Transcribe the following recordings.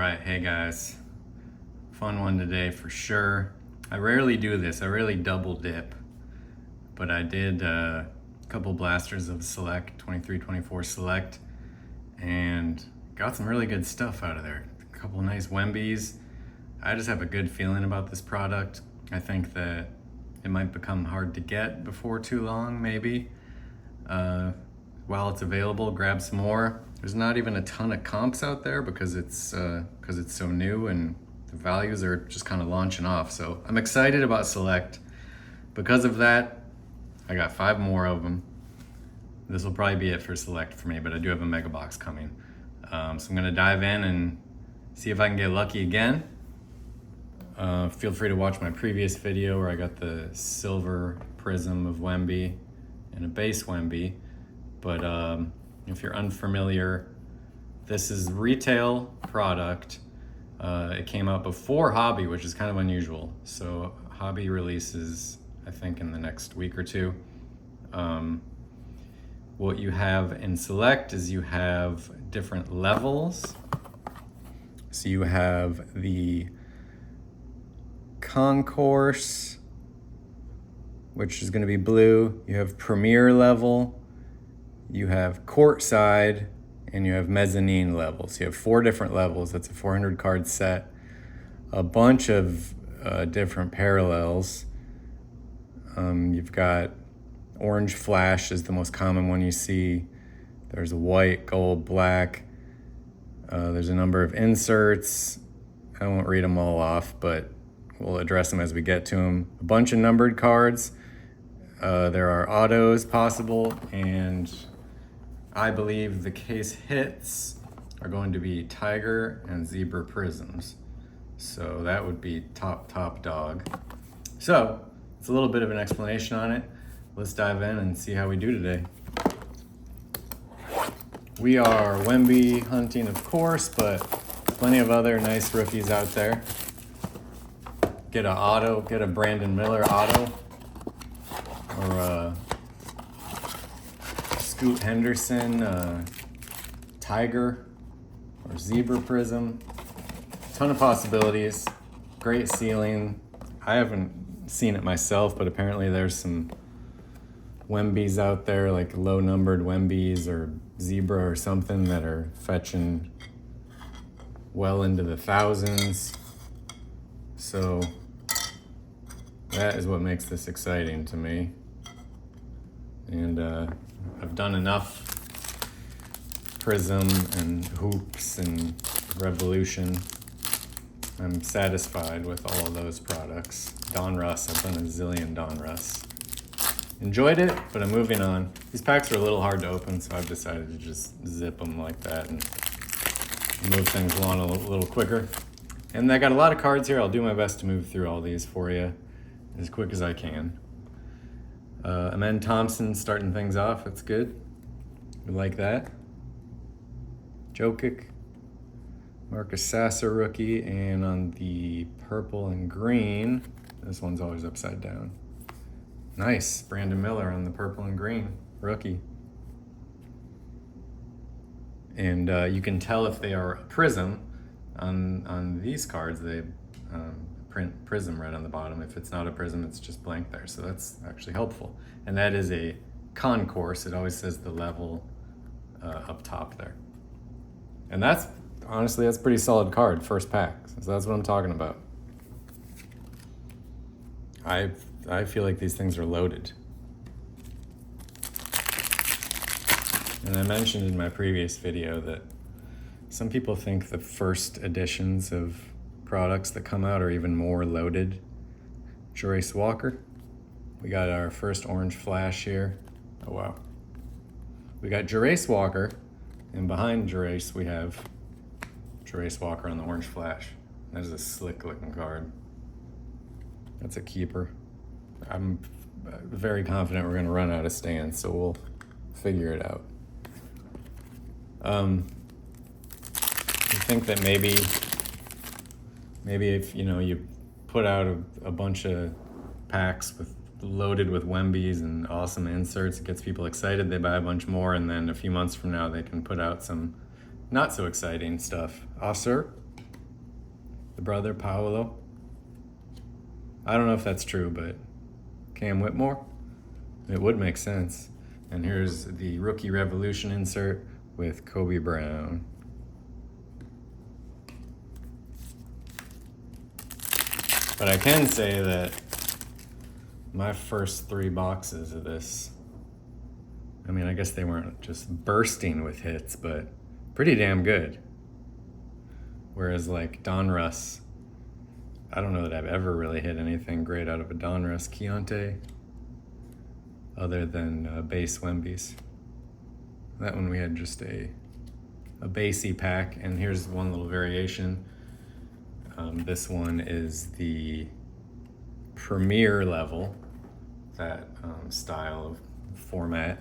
right, hey guys. Fun one today for sure. I rarely do this, I rarely double dip, but I did a couple blasters of Select, 23, 24 Select, and got some really good stuff out of there. A couple nice Wembys. I just have a good feeling about this product. I think that it might become hard to get before too long, maybe. While it's available, grab some more. There's not even a ton of comps out there because it's so new and the values are just kind of launching off. So I'm excited about Select. Because of that, I got 5 more of them. This will probably be it for Select for me, but I do have a mega box coming. So I'm gonna dive in and see if I can get lucky again. Feel free to watch my previous video where I got the silver prism of Wemby and a base Wemby. But if you're unfamiliar, this is retail product. It came out before Hobby, which is kind of unusual. So Hobby releases, I think, in the next week or two. What you have in Select is you have different levels. So you have the Concourse, which is going to be blue. You have Premier level. You have Courtside, and you have Mezzanine levels. You have 4 different levels. That's a 400 card set. A bunch of different parallels. You've got Orange Flash is the most common one you see. There's white, gold, black. There's a number of inserts. I won't read them all off, but we'll address them as we get to them. A bunch of numbered cards. There are autos possible, and I believe the case hits are going to be Tiger and Zebra Prisms. So that would be top dog. So it's a little bit of an explanation on it. Let's dive in and see how we do today. We are Wemby hunting, of course, but plenty of other nice rookies out there. Get an auto, get a Brandon Miller auto, or a Scoot Henderson, Tiger, or Zebra Prism. Ton of possibilities, great ceiling. I haven't seen it myself, but apparently there's some Wembys out there, like low numbered Wembys or Zebra or something, that are fetching well into the thousands. So that is what makes this exciting to me. And I've done enough Prism and Hoops and Revolution. I'm satisfied with all of those products. Donruss, I've done a zillion Donruss. Enjoyed it, but I'm moving on. These packs are a little hard to open, so I've decided to just zip them like that and move things along a little quicker. And I got a lot of cards here. I'll do my best to move through all these for you as quick as I can. Amen Thompson starting things off. That's good. We like that. Jokic, Marcus Sasser rookie, and on the purple and green, this one's always upside down. Nice, Brandon Miller on the purple and green rookie. And you can tell if they are a prism on these cards. They print prism right on the bottom. If it's not a prism, it's just blank there. So that's actually helpful. And that is a concourse. It always says the level up top there. And that's, honestly, that's a pretty solid card, first pack. So that's what I'm talking about. I feel like these things are loaded. And I mentioned in my previous video that some people think the first editions of products that come out are even more loaded. Jarace Walker. We got our first Orange Flash here. Oh, wow. We got Jarace Walker, and behind Jarace we have Jarace Walker on the Orange Flash. That is a slick looking card. That's a keeper. I'm very confident we're gonna run out of stands, so we'll figure it out. I think that maybe if you put out a bunch of packs loaded with Wembys and awesome inserts, it gets people excited, they buy a bunch more, and then a few months from now they can put out some not so exciting stuff. Ah, sir. the brother, Paolo. I don't know if that's true, but Cam Whitmore? It would make sense. And here's the Rookie Revolution insert with Kobe Brown. But I can say that my first 3 boxes of this, I mean, I guess they weren't just bursting with hits, but pretty damn good. Whereas like Donruss, I don't know that I've ever really hit anything great out of a Donruss Keontae other than base Wemby's. That one we had just a basey pack, and here's one little variation. This one is the Premier level, that style of format,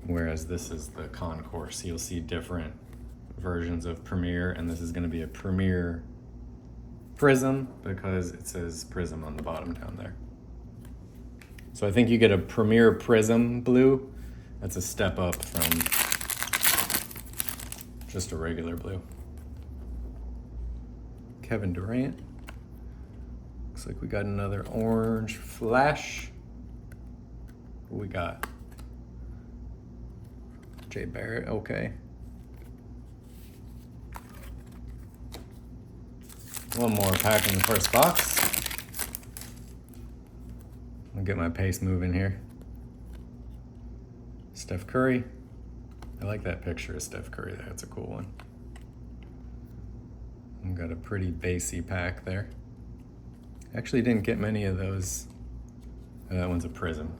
whereas this is the Concourse. You'll see different versions of Premier, and this is going to be a Premier Prism because it says Prism on the bottom down there. So I think you get a Premier Prism blue. That's a step up from just a regular blue. Kevin Durant. Looks like we got another orange flash. What we got? Jay Barrett, okay. One more pack in the first box. I'll get my pace moving here. Steph Curry. I like that picture of Steph Curry. That's a cool one. I've got a pretty basey pack there. Actually didn't get many of those. That one's a prism.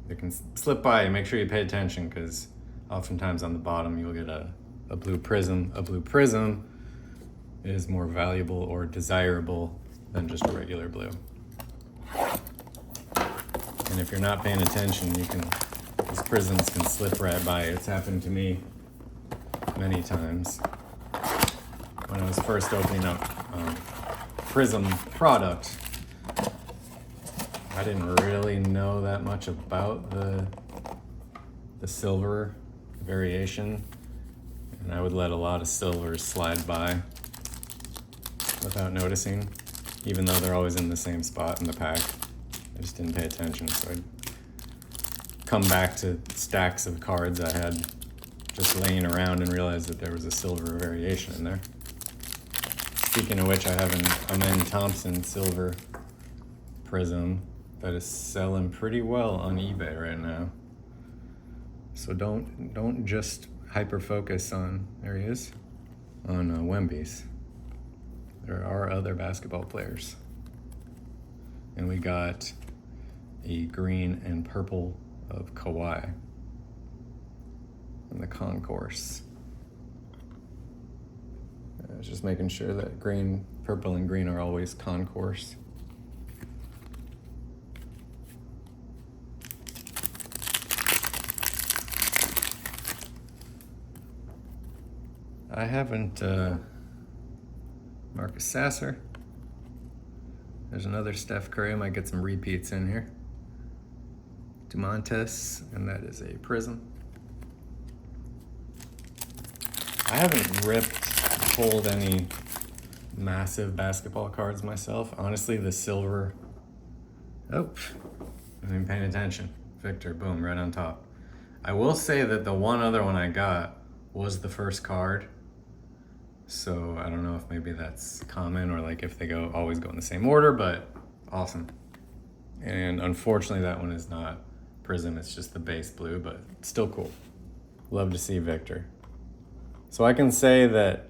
It can slip by, and make sure you pay attention because oftentimes on the bottom you'll get a blue prism. A blue prism is more valuable or desirable than just a regular blue. And if you're not paying attention, these prisms can slip right by. It's happened to me many times. When I was first opening up Prism product, I didn't really know that much about the silver variation, and I would let a lot of silvers slide by without noticing, even though they're always in the same spot in the pack. I just didn't pay attention, so I'd come back to stacks of cards I had just laying around and realize that there was a silver variation in there. Speaking of which, I have an Amen Thompson silver prism that is selling pretty well on eBay right now. So don't just hyper focus on, there he is, on Wemby's. There are other basketball players. And we got a green and purple of Kawhi in the Concourse. I was just making sure that green, purple, and green are always Concourse. I haven't, Marcus Sasser. There's another Steph Curry. I might get some repeats in here. Dumontes, and that is a prism. I haven't pulled any massive basketball cards myself. Honestly, the silver, I wasn't even paying attention. Victor, boom, right on top. I will say that the one other one I got was the first card. So I don't know if maybe that's common or like if they always go in the same order, but awesome. And unfortunately that one is not prism, it's just the base blue, but still cool. Love to see Victor. So I can say that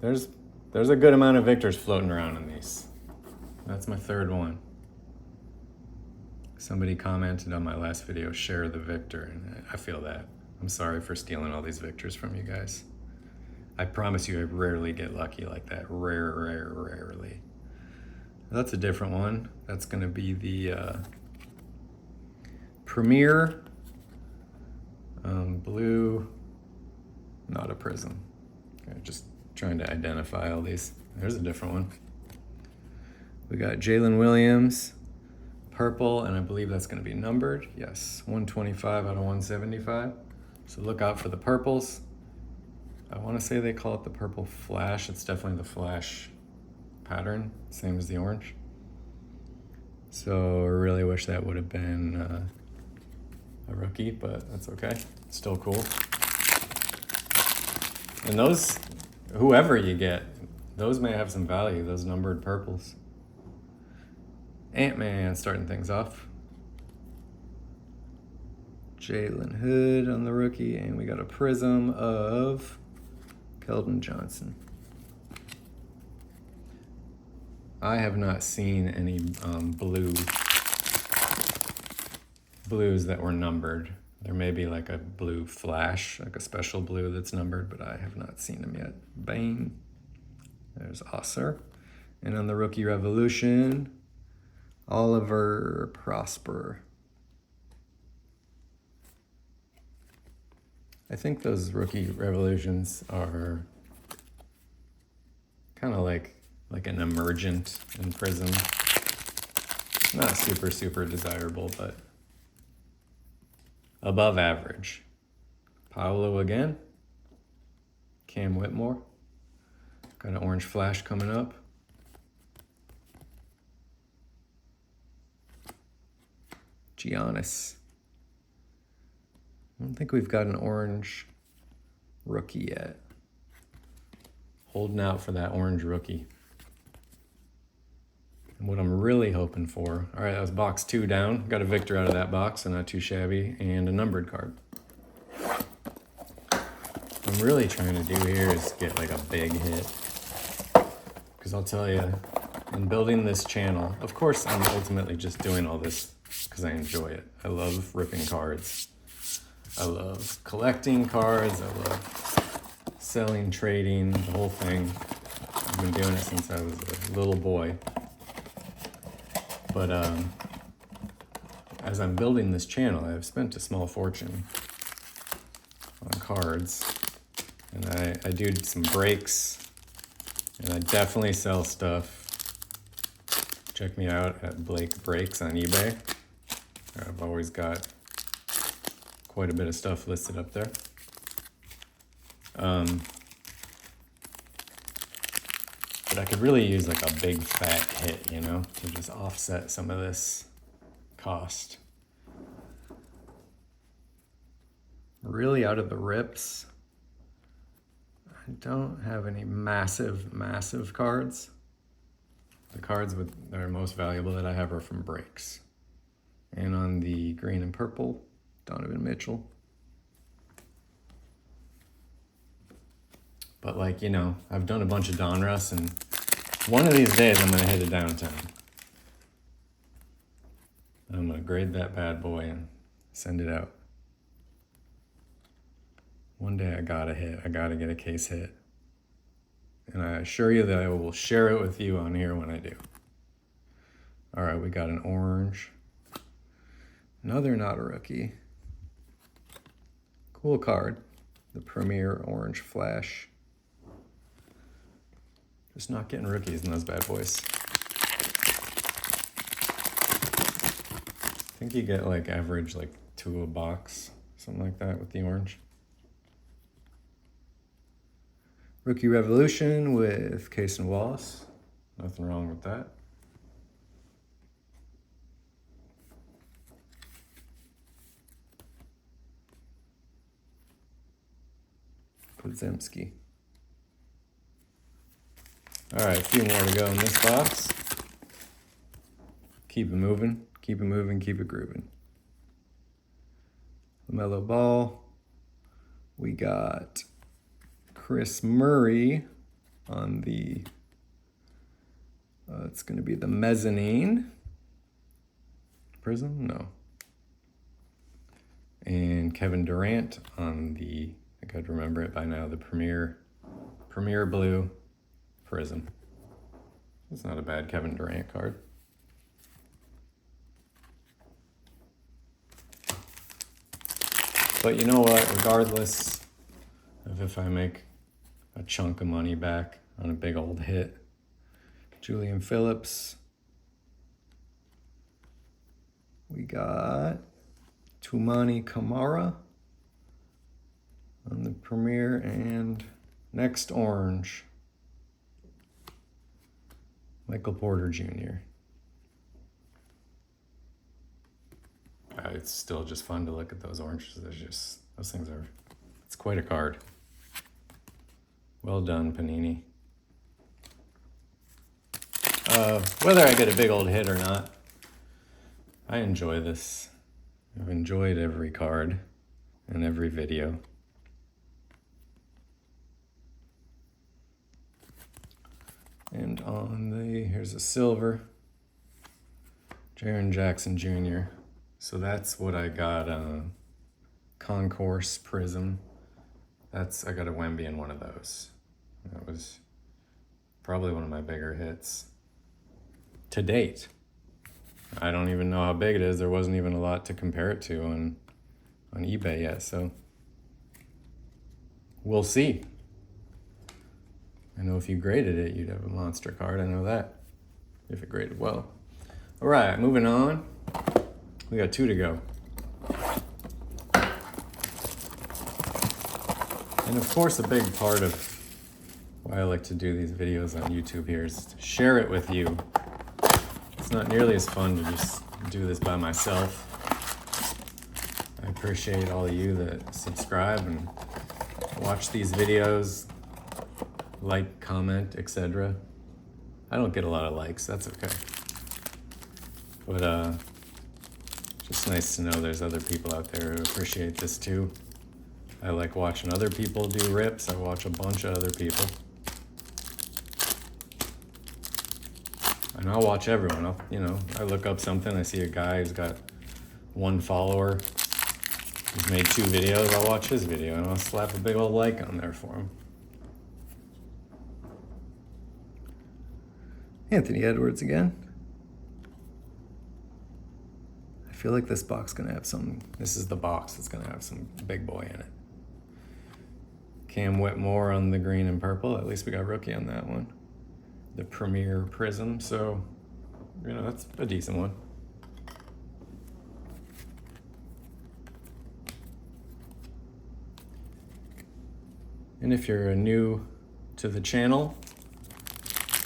there's a good amount of Victors floating around in these. That's my third one. Somebody commented on my last video, share the Victor, and I feel that. I'm sorry for stealing all these Victors from you guys. I promise you I rarely get lucky like that. Rarely. That's a different one. That's gonna be the Premier blue, not a prism. Okay, just trying to identify all these. There's a different one. We got Jalen Williams, purple, and I believe that's gonna be numbered. Yes, 125 out of 175. So look out for the purples. I want to say they call it the purple flash. It's definitely the flash pattern, same as the orange. So I really wish that would have been a rookie, but that's okay. Still cool. And those, whoever you get, those may have some value, those numbered purples. Ant-Man starting things off. Jalen Hood on the rookie, and we got a prism of Keldon Johnson. I have not seen any blues that were numbered. There may be like a blue flash, like a special blue that's numbered, but I have not seen them yet. Bang. There's Osser. And on the rookie revolution, Oliver Prosper. I think those rookie revolutions are kind of like an emergent in Prism. Not super desirable, but above average. Paolo again. Cam Whitmore. Got an orange flash coming up. Giannis. I don't think we've got an orange rookie yet. Holding out for that orange rookie. And what I'm really hoping for, all right, that was box 2 down. Got a Victor out of that box, so not too shabby, and a numbered card. What I'm really trying to do here is get like a big hit. Because I'll tell you, in building this channel, of course I'm ultimately just doing all this because I enjoy it. I love ripping cards. I love collecting cards. I love selling, trading, the whole thing. I've been doing it since I was a little boy. But as I'm building this channel, I've spent a small fortune on cards. And I do some breaks. And I definitely sell stuff. Check me out at Blake Breaks on eBay. I've always got quite a bit of stuff listed up there. But I could really use like a big fat hit, you know, to just offset some of this cost. Really out of the rips, I don't have any massive cards. The cards that are most valuable that I have are from breaks. And on the green and purple, Donovan Mitchell. But like, you know, I've done a bunch of Donruss, and one of these days I'm gonna head to downtown. I'm gonna grade that bad boy and send it out. One day I gotta hit, I gotta get a case hit. And I assure you that I will share it with you on here when I do. All right, we got an orange. Another not a rookie. Cool card. The Premier Orange Flash. Just not getting rookies in those bad boys. I think you get like average like 2 a box, something like that with the orange. Rookie Revolution with Case and Wallace. Nothing wrong with that. Podziemski. All right, a few more to go in this box. Keep it moving, keep it moving, keep it grooving. LaMelo Ball. We got Chris Murray on the, it's going to be the mezzanine. Prism? No. And Kevin Durant on the, I could remember it by now, the Premier Blue Prism. It's not a bad Kevin Durant card. But you know what, regardless of if I make a chunk of money back on a big old hit, Julian Phillips. We got Tumani Kamara on the Premier, and Next orange. Michael Porter Jr. It's still just fun to look at those oranges. Those things are, it's quite a card. Well done, Panini. Whether I get a big old hit or not, I enjoy this. I've enjoyed every card and every video. And here's a silver, Jaren Jackson Jr. So that's what I got, Concourse Prism. I got a Wemby in one of those. That was probably one of my bigger hits to date. I don't even know how big it is. There wasn't even a lot to compare it to on eBay yet, so we'll see. I know if you graded it, you'd have a monster card. I know that, if it graded well. All right, moving on. We got 2 to go. And of course, a big part of why I like to do these videos on YouTube here is to share it with you. It's not nearly as fun to just do this by myself. I appreciate all of you that subscribe and watch these videos, like, comment, etc. I don't get a lot of likes, that's okay. But just nice to know there's other people out there who appreciate this too. I like watching other people do rips. I watch a bunch of other people. And I'll watch everyone. I look up something, I see a guy who's got 1 follower, he's made 2 videos, I'll watch his video and I'll slap a big old like on there for him. Anthony Edwards again. I feel like this box is gonna have this is the box that's gonna have some big boy in it. Cam Whitmore on the green and purple, at least we got rookie on that one. The Premier Prism, so, that's a decent one. And if you're new to the channel,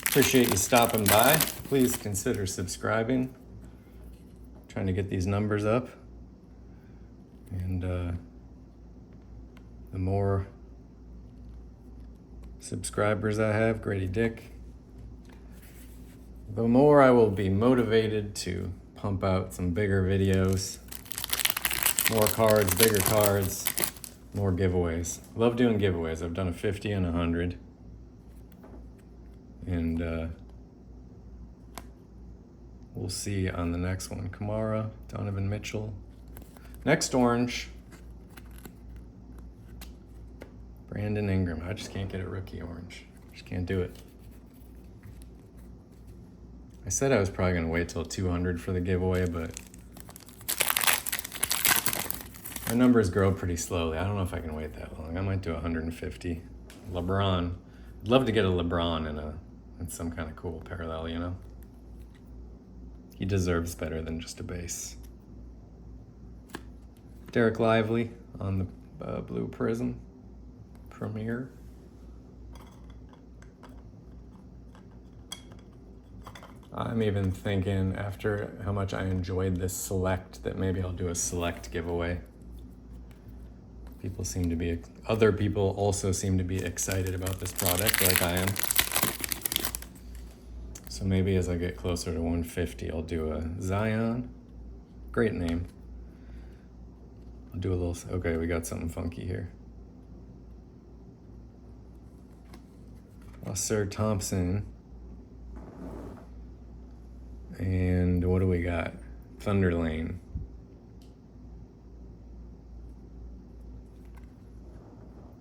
appreciate you stopping by. Please consider subscribing. Trying to get these numbers up. And the more subscribers I have, Grady Dick, the more I will be motivated to pump out some bigger videos, more cards, bigger cards, more giveaways. Love doing giveaways. I've done a 50 and 100. And we'll see on the next one. Kamara, Donovan Mitchell. Next orange, Brandon Ingram. I just can't get a rookie orange. Just can't do it. I said I was probably gonna wait till 200 for the giveaway, but my numbers grow pretty slowly. I don't know if I can wait that long. I might do 150. LeBron. I'd love to get a LeBron in some kind of cool parallel, He deserves better than just a base. Derek Lively on the blue prism. Premier. I'm even thinking, after how much I enjoyed this select, that maybe I'll do a select giveaway. Other people also seem to be excited about this product like I am. So maybe as I get closer to 150, I'll do a Zion. Great name. I'll do a little, okay, we got something funky here. Sir Thompson. And what do we got? Thunder Lane.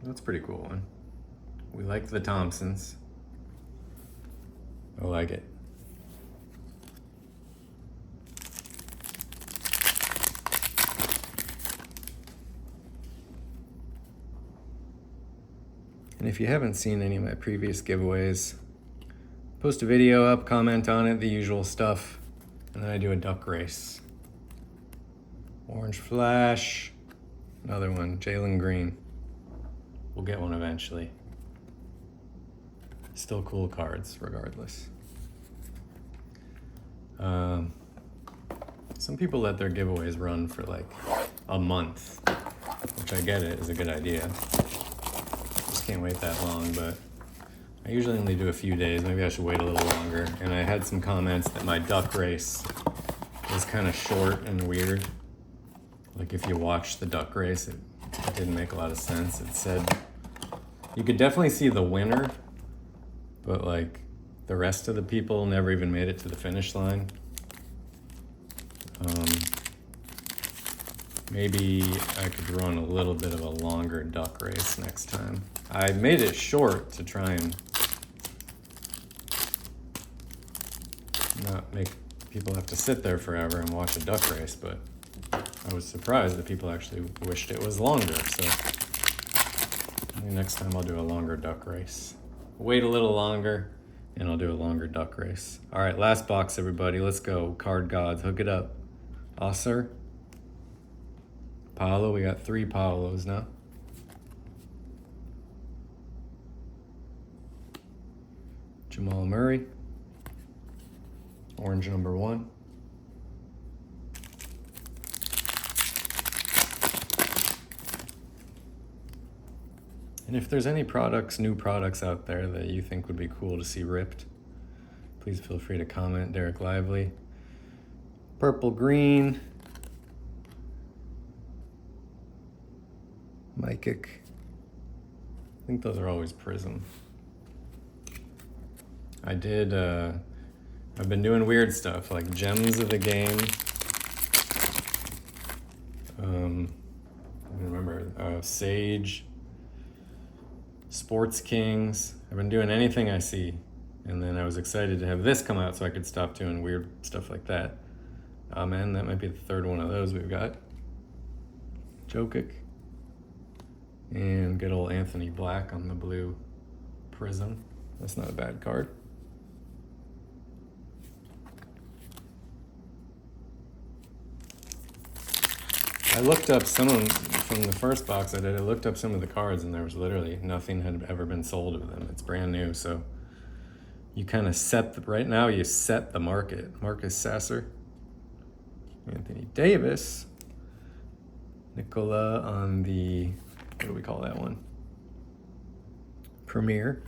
That's a pretty cool one. We like the Thompsons. I like it. And if you haven't seen any of my previous giveaways, post a video up, comment on it, the usual stuff, and then I do a duck race. Orange Flash, another one, Jalen Green. We'll get one eventually. Still cool cards regardless. Some people let their giveaways run for like a month, which I get it is a good idea. Just can't wait that long, but I usually only do a few days. Maybe I should wait a little longer. And I had some comments that my duck race was kind of short and weird. Like if you watch the duck race, it didn't make a lot of sense. It said you could definitely see the winner, but like the rest of the people never even made it to the finish line. Maybe I could run a little bit of a longer duck race next time. I made it short to try and not make people have to sit there forever and watch a duck race, but I was surprised that people actually wished it was longer, so maybe next time I'll do a longer duck race. Wait a little longer, and I'll do a longer duck race. All right, last box, everybody. Let's go. Card gods, hook it up. Osser. Paolo, we got 3 Paolos now. Jamal Murray. Orange number 1. And if there's any products, new products out there that you think would be cool to see ripped, please feel free to comment. Derek Lively. Purple green. Mykic. I think those are always Prism. I've been doing weird stuff like Gems of the Game. I remember Sage, Sports Kings. I've been doing anything I see. And then I was excited to have this come out so I could stop doing weird stuff like that. Man, that might be the 3rd one of those we've got. Jokic. And good old Anthony Black on the blue Prism. That's not a bad card. I looked up some of them from the first box I did. I looked up some of the cards and there was literally nothing had ever been sold of them. It's brand new, so you kind of right now you set the market. Marcus Sasser, Anthony Davis, Nicola on the, what do we call that one? Premier.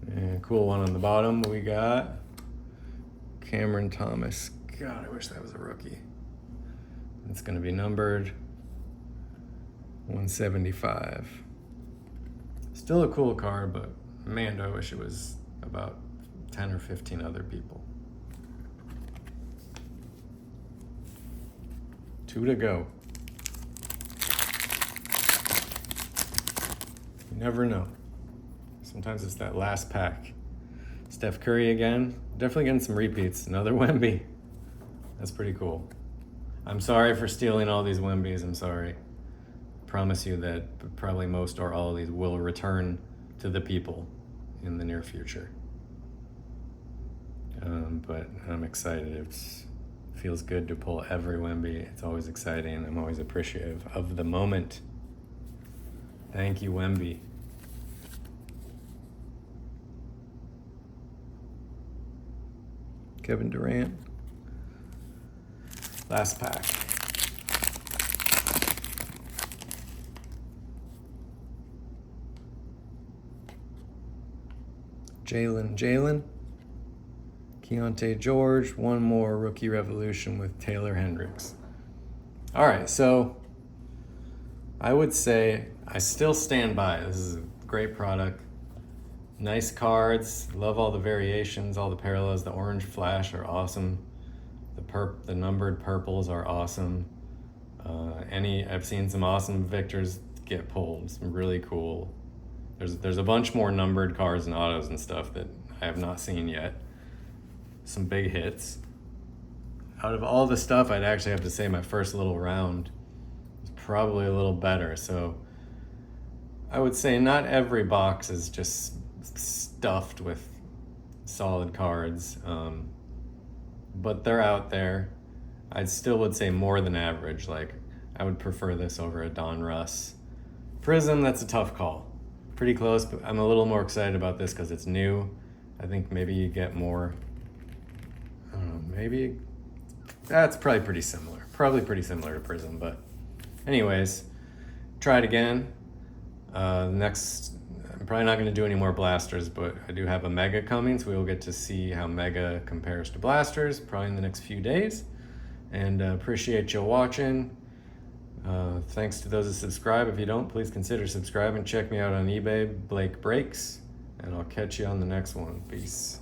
And cool one on the bottom. We got Cameron Thomas. God, I wish that was a rookie. It's going to be numbered 175. Still a cool card, but man, do I wish it was about 10 or 15 other people. 2 to go. You never know. Sometimes it's that last pack. Steph Curry again. Definitely getting some repeats. Another Wemby. That's pretty cool. I'm sorry for stealing all these Wembys. I'm sorry. Promise you that probably most or all of these will return to the people in the near future. But I'm excited. It feels good to pull every Wemby. It's always exciting. I'm always appreciative of the moment. Thank you, Wemby. Kevin Durant. Last pack. Jalen. Keontae George. One more rookie revolution with Taylor Hendricks. All right, so I would say I still stand by. This is a great product. Nice cards. Love all the variations, all the parallels. The orange flash are awesome. The numbered purples are awesome. I've seen some awesome Victors get pulled. Some really cool. There's a bunch more numbered cards and autos and stuff that I have not seen yet. Some big hits. Out of all the stuff, I'd actually have to say my first little round was probably a little better. So I would say not every box is just stuffed with solid cards. But they're out there. I still would say more than average. Like, I would prefer this over a Don Russ. Prism, that's a tough call. pretty close, but I'm a little more excited about this because it's new. I think maybe you get more, I don't know, maybe, that's probably pretty similar. Probably pretty similar to Prism, but anyways, try it again. Next, I'm probably not going to do any more blasters, but I do have a Mega coming, so we will get to see how Mega compares to blasters probably in the next few days. And appreciate you watching. Thanks to those that subscribe. If you don't, please consider subscribing. Check me out on eBay, Blake Breaks, and I'll catch you on the next one. Peace.